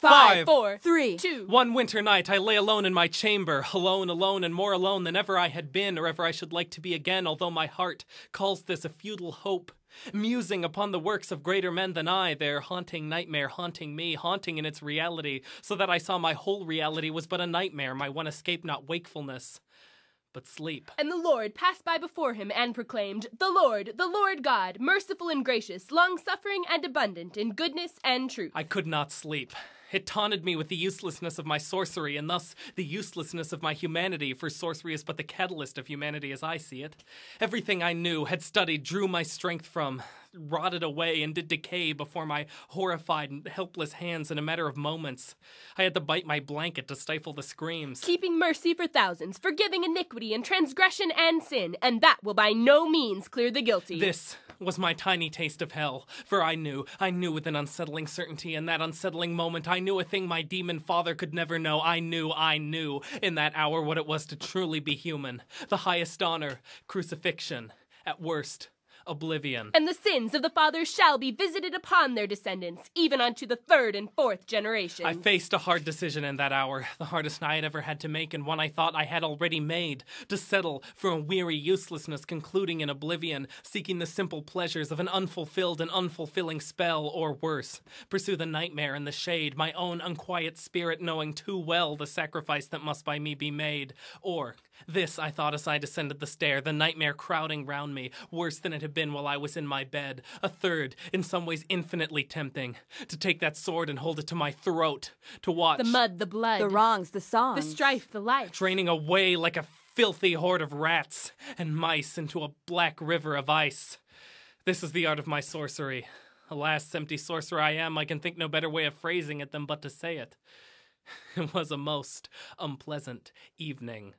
5, 4, 3, 2. One winter night I lay alone in my chamber, alone, and more alone than ever I had been, or ever I should like to be again, although my heart calls this a futile hope. Musing upon the works of greater men than I, their haunting nightmare haunting me, haunting in its reality, so that I saw my whole reality was but a nightmare, my one escape not wakefulness, but sleep. And the Lord passed by before him and proclaimed, the Lord God, merciful and gracious, long-suffering and abundant in goodness and truth. I could not sleep. It taunted me with the uselessness of my sorcery, and thus the uselessness of my humanity, for sorcery is but the catalyst of humanity as I see it. Everything I knew, had studied, drew my strength from, rotted away and did decay before my horrified and helpless hands in a matter of moments. I had to bite my blanket to stifle the screams. Keeping mercy for thousands, forgiving iniquity and transgression and sin, and that will by no means clear the guilty. This was my tiny taste of hell, for I knew with an unsettling certainty, in that unsettling moment I knew a thing my demon father could never know. I knew in that hour what it was to truly be human. The highest honor, crucifixion, at worst, oblivion. And the sins of the fathers shall be visited upon their descendants, even unto the 3rd and 4th generations. I faced a hard decision in that hour, the hardest I had ever had to make, and one I thought I had already made, to settle for a weary uselessness concluding in oblivion, seeking the simple pleasures of an unfulfilled and unfulfilling spell, or worse, pursue the nightmare in the shade, my own unquiet spirit knowing too well the sacrifice that must by me be made. Or this, I thought as I descended the stair, the nightmare crowding round me, worse than it had been while I was in my bed. A third, in some ways infinitely tempting, to take that sword and hold it to my throat, to watch the mud, the blood, the wrongs, the songs, the strife, the life, draining away like a filthy horde of rats and mice into a black river of ice. This is the art of my sorcery. Alas, empty sorcerer I am, I can think no better way of phrasing it than but to say it. It was a most unpleasant evening.